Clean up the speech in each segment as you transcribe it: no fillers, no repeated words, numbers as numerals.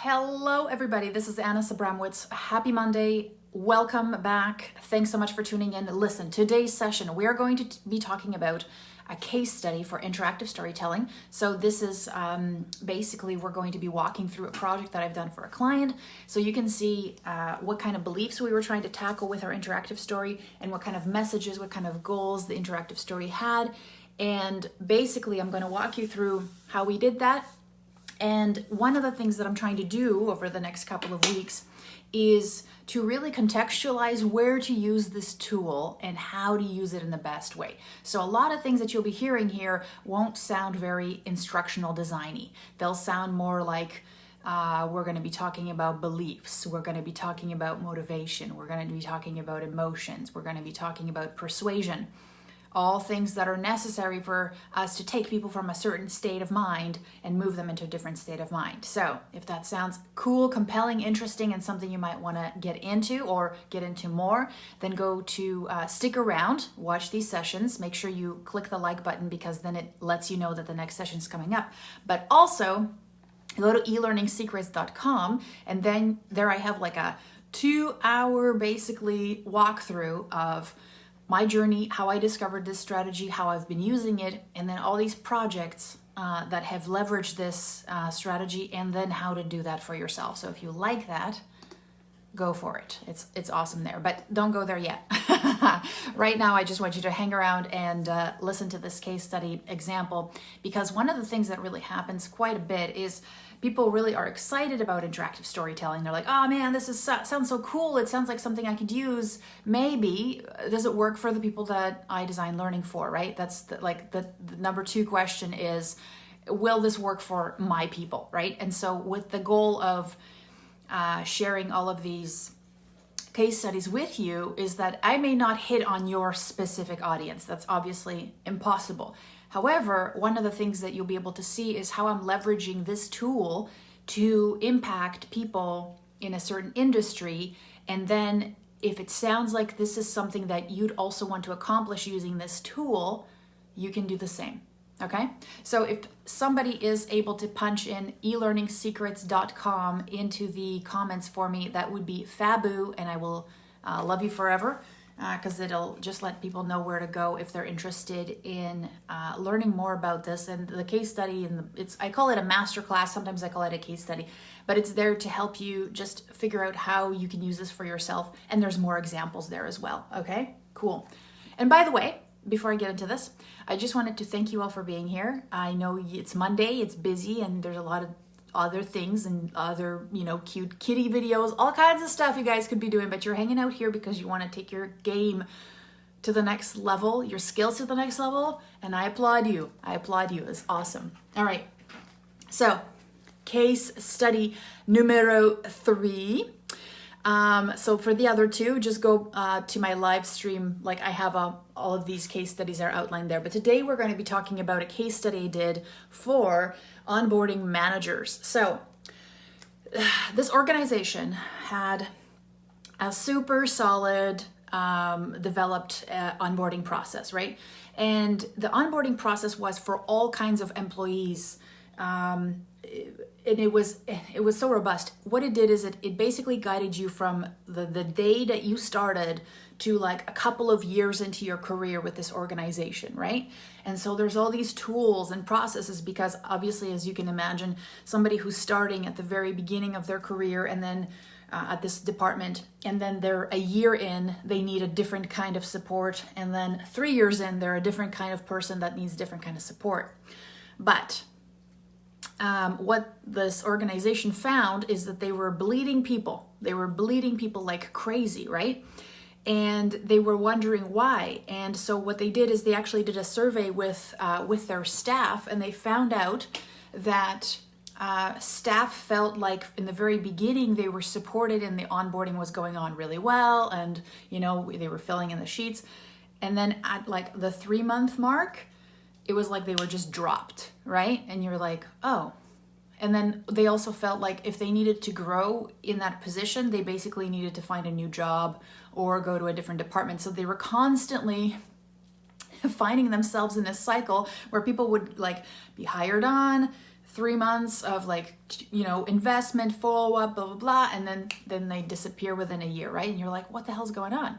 Hello, everybody. This is Anna Sabramowitz. Happy Monday. Welcome back. Thanks so much for tuning in. Listen, today's session, we are going to be talking about a case study for interactive storytelling. So this is basically, we're going to be walking through a project that I've done for a client. So you can see what kind of beliefs we were trying to tackle with our interactive story and what kind of messages, what kind of goals the interactive story had. And basically, I'm going to walk you through how we did that. And one of the things that I'm trying to do over the next couple of weeks is to really contextualize where to use this tool and how to use it in the best way. So a lot of things that you'll be hearing here won't sound very instructional designy. They'll sound more like we're going to be talking about beliefs. We're going to be talking about motivation. We're going to be talking about emotions. We're going to be talking about persuasion. All things that are necessary for us to take people from a certain state of mind and move them into a different state of mind. So if that sounds cool, compelling, interesting, and something you might want to get into or get into more, then go to stick around, watch these sessions. Make sure you click the like button because then it lets you know that the next session is coming up. But also go to elearningsecrets.com, and then there I have like a 2-hour basically walkthrough of my journey, how I discovered this strategy, how I've been using it, and then all these projects that have leveraged this strategy, and then how to do that for yourself. So if you like that, go for it. It's awesome there, but don't go there yet. Right now, I just want you to hang around and listen to this case study example, because one of the things that really happens quite a bit is people really are excited about interactive storytelling. They're like, oh man, this sounds so cool. It sounds like something I could use. Maybe, does it work for the people that I design learning for, right? That's the number 2 question is, will this work for my people, right? And so with the goal of sharing all of these case studies with you is that I may not hit on your specific audience. That's obviously impossible. However, one of the things that you'll be able to see is how I'm leveraging this tool to impact people in a certain industry. And then if it sounds like this is something that you'd also want to accomplish using this tool, you can do the same. Okay? So if somebody is able to punch in elearningsecrets.com into the comments for me, that would be fabu, and I will love you forever. Because it'll just let people know where to go if they're interested in learning more about this. And the case study, I call it a masterclass. Sometimes I call it a case study, but it's there to help you just figure out how you can use this for yourself. And there's more examples there as well. Okay, cool. And by the way, before I get into this, I just wanted to thank you all for being here. I know it's Monday, it's busy, and there's a lot of other things and other, cute kitty videos, all kinds of stuff you guys could be doing, but you're hanging out here because you want to take your game to the next level, your skills to the next level, and I applaud you. It's awesome. All right. So, case study numero 3. So for the other 2, just go to my live stream. Like I have all of these case studies are outlined there. But today we're going to be talking about a case study I did for onboarding managers. So this organization had a super solid developed onboarding process, right? And the onboarding process was for all kinds of employees. And it was so robust. What it did is it basically guided you from the day that you started to like a couple of years into your career with this organization, right? And so there's all these tools and processes because obviously, as you can imagine, somebody who's starting at the very beginning of their career and then at this department, and then they're a year in, they need a different kind of support. And then 3 years in, they're a different kind of person that needs different kind of support. But what this organization found is that they were bleeding people. They were bleeding people like crazy, right? And they were wondering why. And so what they did is they actually did a survey with their staff, and they found out that staff felt like in the very beginning they were supported and the onboarding was going on really well, and they were filling in the sheets. And then at like the 3-month mark, it was like they were just dropped, right? And you're like, oh. And then they also felt like if they needed to grow in that position, they basically needed to find a new job or go to a different department. So they were constantly finding themselves in this cycle where people would like be hired on, 3 months of like, investment, follow up, blah, blah, blah. And then they disappear within a year, right? And you're like, what the hell's going on?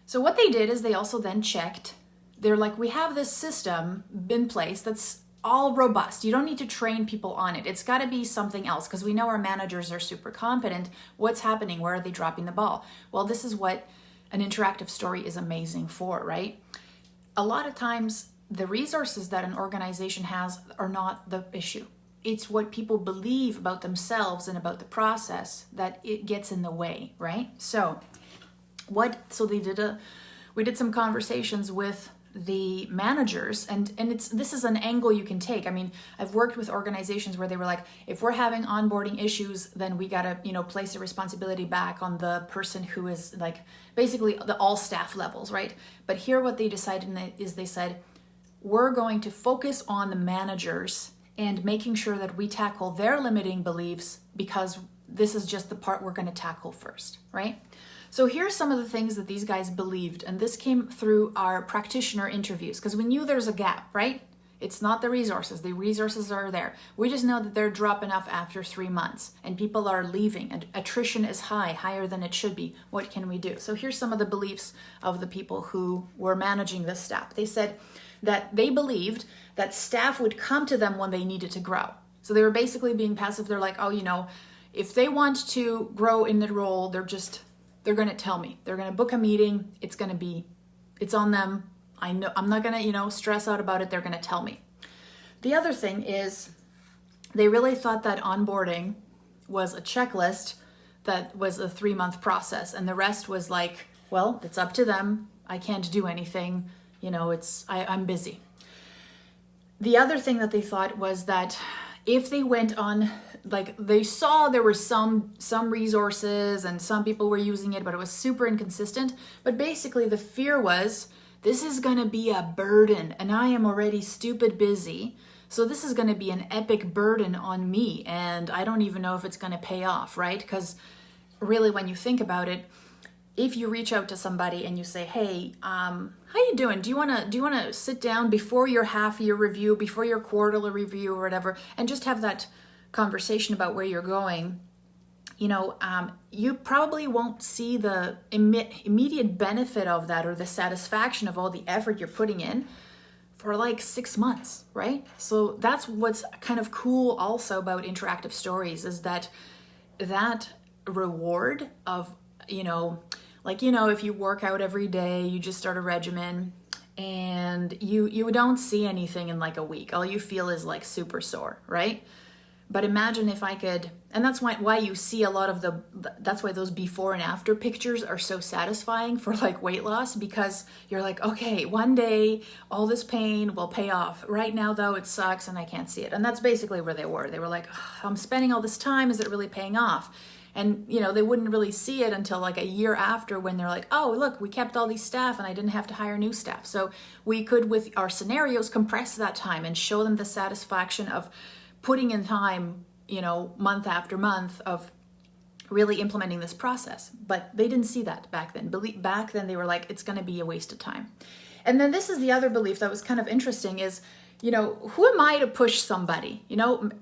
So what they did is they also then checked. They're like, we have this system in place that's all robust. You don't need to train people on it. It's got to be something else, because we know our managers are super competent. What's happening? Where are they dropping the ball? Well, this is what an interactive story is amazing for, right? A lot of times the resources that an organization has are not the issue. It's what people believe about themselves and about the process that it gets in the way, right? So we did some conversations with the managers, and this is an angle you can take. I mean, I've worked with organizations where they were like, if we're having onboarding issues, then we gotta, place the responsibility back on the person who is like basically the all staff levels, right? But here what they decided is they said, we're going to focus on the managers and making sure that we tackle their limiting beliefs, because this is just the part we're going to tackle first, right? So here's some of the things that these guys believed, and this came through our practitioner interviews, because we knew there's a gap, right? It's not the resources. The resources are there. We just know that they're dropping off after 3 months, and people are leaving, and attrition is higher than it should be. What can we do? So here's some of the beliefs of the people who were managing this staff. They said that they believed that staff would come to them when they needed to grow. So they were basically being passive. They're like, oh, if they want to grow in the role, they're going to tell me. They're going to book a meeting. It's on them. I know I'm not going to, stress out about it. They're going to tell me. The other thing is they really thought that onboarding was a checklist that was a 3-month process. And the rest was like, well, it's up to them. I can't do anything. I'm busy. The other thing that they thought was that if they went on, like they saw there were some resources and some people were using it, but it was super inconsistent. But basically the fear was, this is going to be a burden and I am already stupid busy. So this is going to be an epic burden on me. And I don't even know if it's going to pay off, right? Because really when you think about it, if you reach out to somebody and you say, hey, how you doing? Do you want to sit down before your half-year review, before your quarterly review or whatever, and just have that conversation about where you're going? You probably won't see the immediate benefit of that or the satisfaction of all the effort you're putting in for like 6 months, right? So that's what's kind of cool also about interactive stories, is that reward of, if you work out every day, you just start a regimen and you don't see anything in like a week. All you feel is like super sore, right? But imagine if I could, and that's why you see a lot of that's why those before and after pictures are so satisfying for like weight loss, because you're like, okay, one day all this pain will pay off. Right now though, it sucks and I can't see it. And that's basically where they were. They were like, I'm spending all this time. Is it really paying off? And, they wouldn't really see it until like a year after, when they're like, oh, look, we kept all these staff and I didn't have to hire new staff. So we could, with our scenarios, compress that time and show them the satisfaction of putting in time, month after month of really implementing this process. But they didn't see that back then. Back then they were like, it's going to be a waste of time. And then this is the other belief that was kind of interesting is, who am I to push somebody?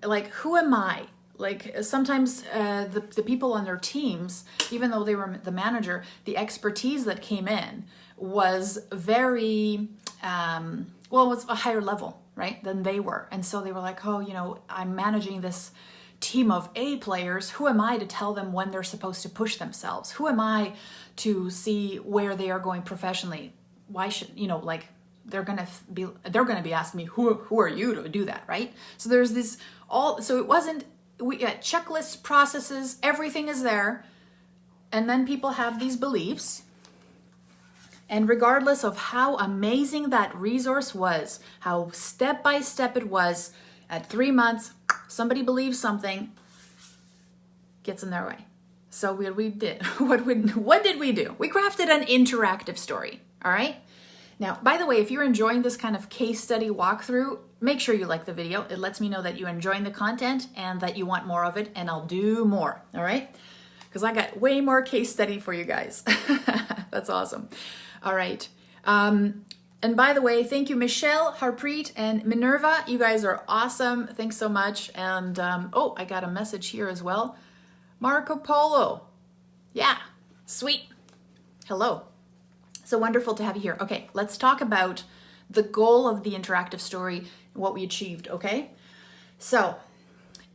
Like, who am I? Like sometimes the people on their teams, even though they were the manager, the expertise that came in was very, it was a higher level, right, than they were. And so they were like, oh, I'm managing this team of A players. Who am I to tell them when they're supposed to push themselves? Who am I to see where they are going professionally? Why should, they're gonna be asking me, who are you to do that, right? So there's this so it wasn't, we got checklists, processes, everything is there. And then people have these beliefs. And regardless of how amazing that resource was, how step by step it was, at 3 months, somebody believes something, gets in their way. So we did. What did we do? We crafted an interactive story. All right. Now, by the way, if you're enjoying this kind of case study walkthrough, make sure you like the video. It lets me know that you're enjoying the content and that you want more of it, and I'll do more, all right? Because I got way more case study for you guys. That's awesome. All right. And And by the way, thank you, Michelle, Harpreet, and Minerva. You guys are awesome. Thanks so much. And oh, I got a message here as well. Marco Polo. Yeah, sweet. Hello. So wonderful to have you here. Okay, let's talk about the goal of the interactive story and what we achieved, okay? So,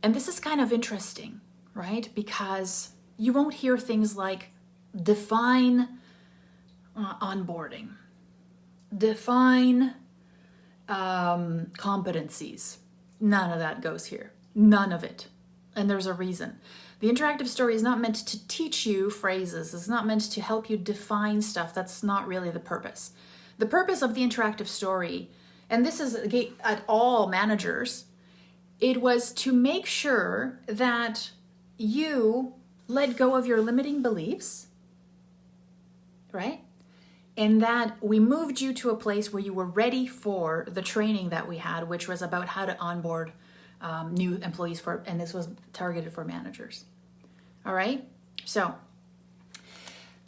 and this is kind of interesting, right? Because you won't hear things like define onboarding, define competencies. None of that goes here. None of it. And there's a reason. The interactive story is not meant to teach you phrases. It's not meant to help you define stuff. That's not really the purpose. The purpose of the interactive story, and this is at all managers, it was to make sure that you let go of your limiting beliefs, right? And that we moved you to a place where you were ready for the training that we had, which was about how to onboard new employees and this was targeted for managers. All right. So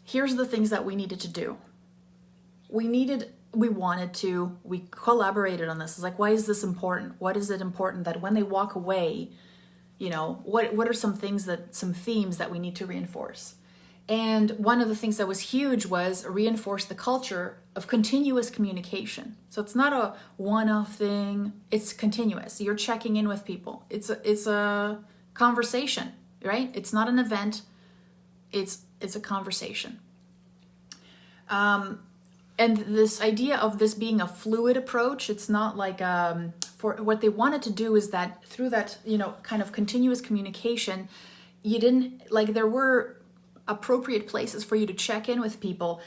here's the things that we needed to do. We collaborated on this. It's like, why is this important? What is it important that when they walk away, you know, what are some themes that we need to reinforce? And one of the things that was huge was reinforce the culture of continuous communication. So it's not a one-off thing, it's continuous. You're checking in with people. It's a conversation, right? It's not an event, it's a conversation. And this idea of this being a fluid approach, it's not like for what they wanted to do is that through that, you know, kind of continuous communication, you didn't, like, there were appropriate places for you to check in with people,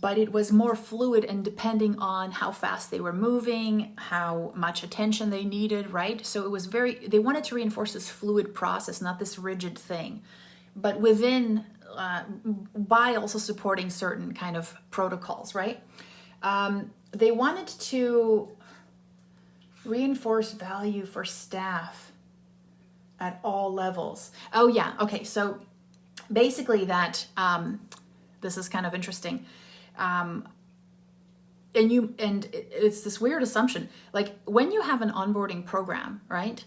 but it was more fluid and depending on how fast they were moving, how much attention they needed, right? So it was they wanted to reinforce this fluid process, not this rigid thing, but within, by also supporting certain kind of protocols, right? They wanted to reinforce value for staff at all levels. Oh yeah, okay, so basically that, this is kind of interesting. And it's this weird assumption, like when you have an onboarding program, right?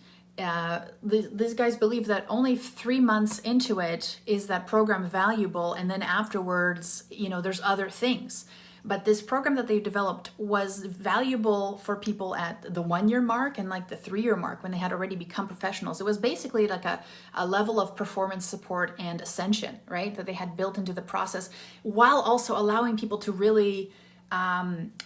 These guys believe that only 3 months into it is that program valuable, and then afterwards, you know, there's other things. But this program that they developed was valuable for people at the 1 year mark and like the 3 year mark when they had already become professionals. It was basically like a level of performance support and ascension, right? That they had built into the process while also allowing people to really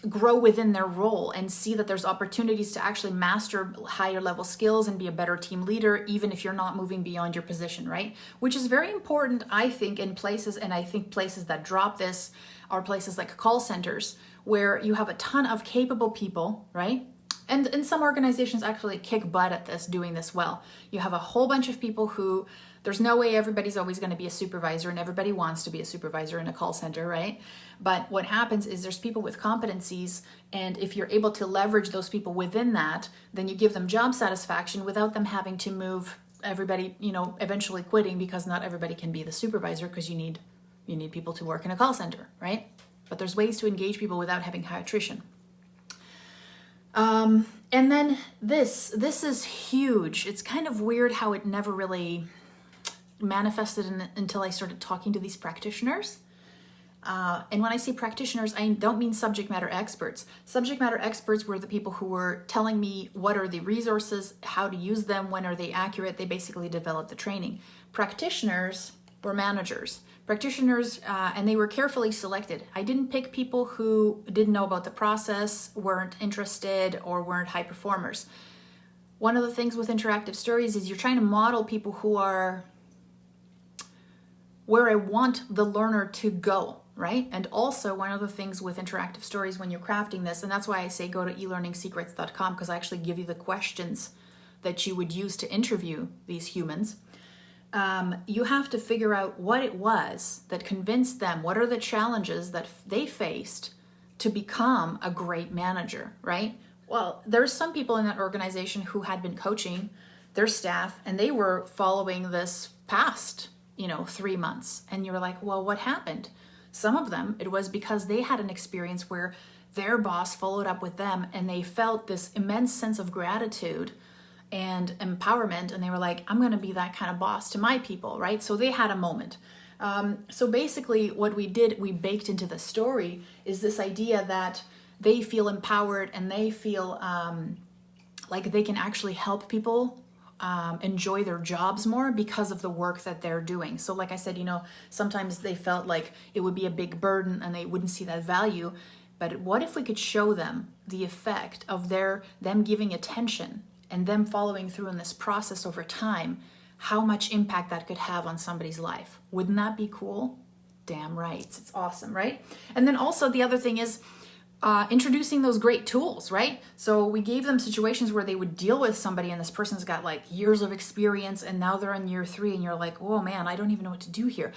grow within their role and see that there's opportunities to actually master higher level skills and be a better team leader, even if you're not moving beyond your position, right? Which is very important, I think, in places, and I think places that drop this are places like call centers, where you have a ton of capable people, right? And some organizations actually kick butt at this, doing this well. You have a whole bunch of people who, there's no way everybody's always going to be a supervisor, and everybody wants to be a supervisor in a call center, right? But what happens is there's people with competencies, and if you're able to leverage those people within that, then you give them job satisfaction without them having to move everybody, you know, eventually quitting, because not everybody can be the supervisor, because you need people to work in a call center, right? But there's ways to engage people without having high attrition. And then this is huge. It's kind of weird how it never really manifested until I started talking to these practitioners. And when I say practitioners, I don't mean subject matter experts. Subject matter experts were the people who were telling me what are the resources, how to use them, when are they accurate. They basically developed the training. Practitioners were managers. Practitioners, and they were carefully selected. I didn't pick people who didn't know about the process, weren't interested, or weren't high performers. One of the things with interactive stories is you're trying to model people who are where I want the learner to go, right? And also one of the things with interactive stories when you're crafting this, and that's why I say go to elearningsecrets.com, because I actually give you the questions that you would use to interview these humans. You have to figure out what it was that convinced them, what are the challenges that they faced to become a great manager, right? Well, there's some people in that organization who had been coaching their staff and they were following this past, 3 months. And you're like, well, what happened? Some of them, it was because they had an experience where their boss followed up with them and they felt this immense sense of gratitude and empowerment, and they were like, I'm going to be that kind of boss to my people, right? So they had a moment. So basically what we did, we baked into the story is this idea that they feel empowered and they feel like they can actually help people enjoy their jobs more because of the work that they're doing. So like I said, sometimes they felt like it would be a big burden and they wouldn't see that value. But what if we could show them the effect of them giving attention and them following through in this process over time, how much impact that could have on somebody's life? Wouldn't that be cool? Damn right. It's awesome, right? And then also the other thing is introducing those great tools, right? So we gave them situations where they would deal with somebody and this person's got like years of experience and now they're in year 3 and you're like, oh man, I don't even know what to do here.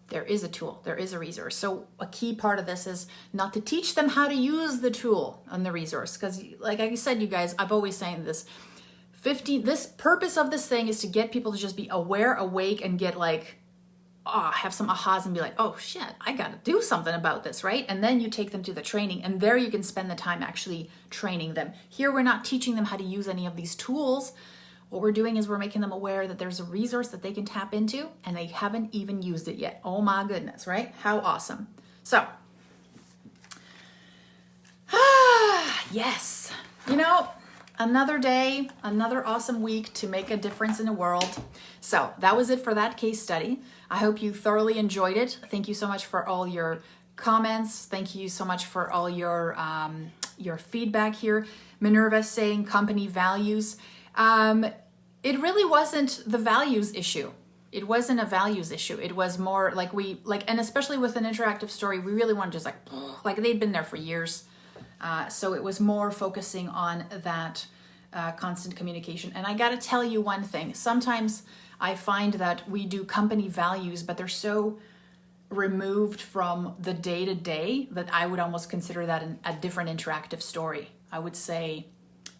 There is a tool, there is a resource. So a key part of this is not to teach them how to use the tool and the resource. Because like I said, you guys, I've always saying this, this purpose of this thing is to get people to just be aware, awake, and get like, have some ahas and be like, oh shit, I got to do something about this, right? And then you take them to the training and there you can spend the time actually training them. Here, we're not teaching them how to use any of these tools. What we're doing is we're making them aware that there's a resource that they can tap into and they haven't even used it yet. Oh my goodness, right? How awesome. So, yes, another day, another awesome week to make a difference in the world. So that was it for that case study. I hope you thoroughly enjoyed it. Thank you so much for all your comments. Thank you so much for all your feedback here. Minerva saying company values. It really wasn't the values issue. It wasn't a values issue. It was more like and especially with an interactive story, we really want to just like they'd been there for years. So it was more focusing on that constant communication. And I got to tell you one thing. Sometimes I find that we do company values, but they're so removed from the day-to-day that I would almost consider that a different interactive story. I would say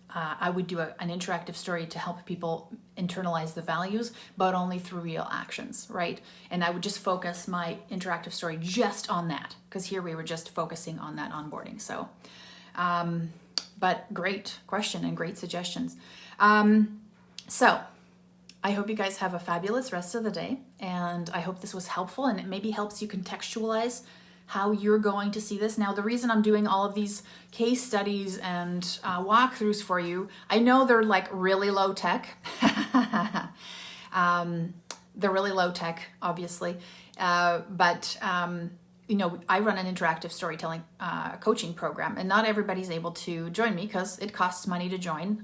I would do an interactive story to help people internalize the values, but only through real actions, right? And I would just focus my interactive story just on that, because here we were just focusing on that onboarding. So, but great question and great suggestions. So I hope you guys have a fabulous rest of the day, and I hope this was helpful and it maybe helps you contextualize how you're going to see this. Now, the reason I'm doing all of these case studies and walkthroughs for you, I know they're like really low tech. They're really low tech, obviously. But I run an interactive storytelling coaching program, and not everybody's able to join me because it costs money to join.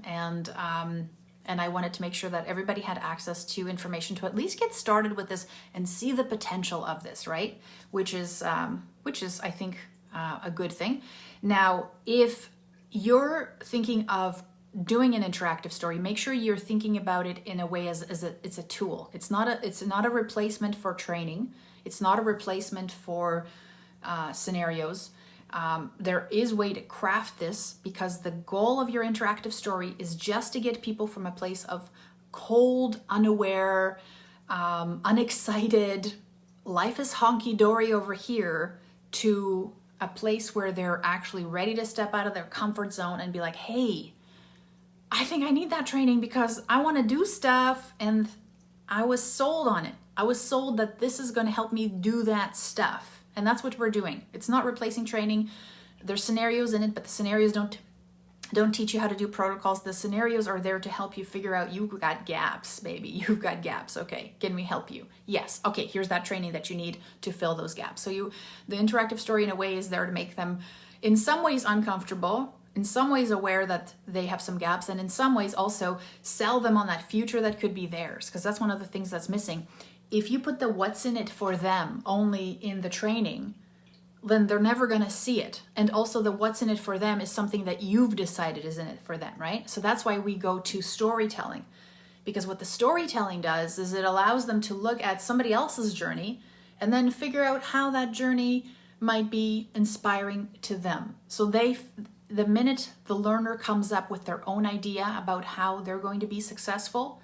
And I wanted to make sure that everybody had access to information to at least get started with this and see the potential of this, right? Which is I think, a good thing. Now, if you're thinking of doing an interactive story, make sure you're thinking about it in a way as it's a tool. It's not a replacement for training. It's not a replacement for scenarios. There is a way to craft this, because the goal of your interactive story is just to get people from a place of cold, unaware, unexcited, life is honky-dory over here, to a place where they're actually ready to step out of their comfort zone and be like, hey, I think I need that training because I want to do stuff, and I was sold on it. I was sold that this is going to help me do that stuff. And that's what we're doing. It's not replacing training. There's scenarios in it, but the scenarios don't teach you how to do protocols. The scenarios are there to help you figure out you've got gaps, baby. You've got gaps. Okay, can we help you? Yes. Okay, here's that training that you need to fill those gaps. So the interactive story in a way is there to make them in some ways uncomfortable, in some ways aware that they have some gaps, and in some ways also sell them on that future that could be theirs, because that's one of the things that's missing. If you put the what's in it for them only in the training, then they're never going to see it. And also the what's in it for them is something that you've decided is in it for them, right? So that's why we go to storytelling, because what the storytelling does is it allows them to look at somebody else's journey and then figure out how that journey might be inspiring to them. So the minute the learner comes up with their own idea about how they're going to be successful,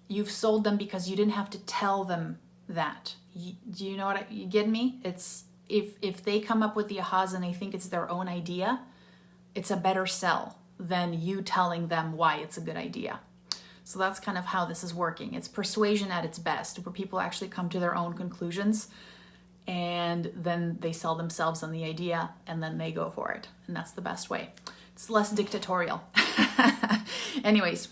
you've sold them, because you didn't have to tell them that. Do you know what you get me? It's if they come up with the ahas and they think it's their own idea, it's a better sell than you telling them why it's a good idea. So that's kind of how this is working. It's persuasion at its best, where people actually come to their own conclusions and then they sell themselves on the idea and then they go for it. And that's the best way. It's less dictatorial. Anyways,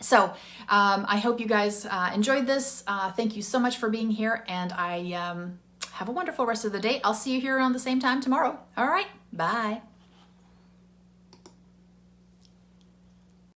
so I hope you guys enjoyed this. Thank you so much for being here, and I have a wonderful rest of the day. I'll see you here around the same time tomorrow. All right, bye.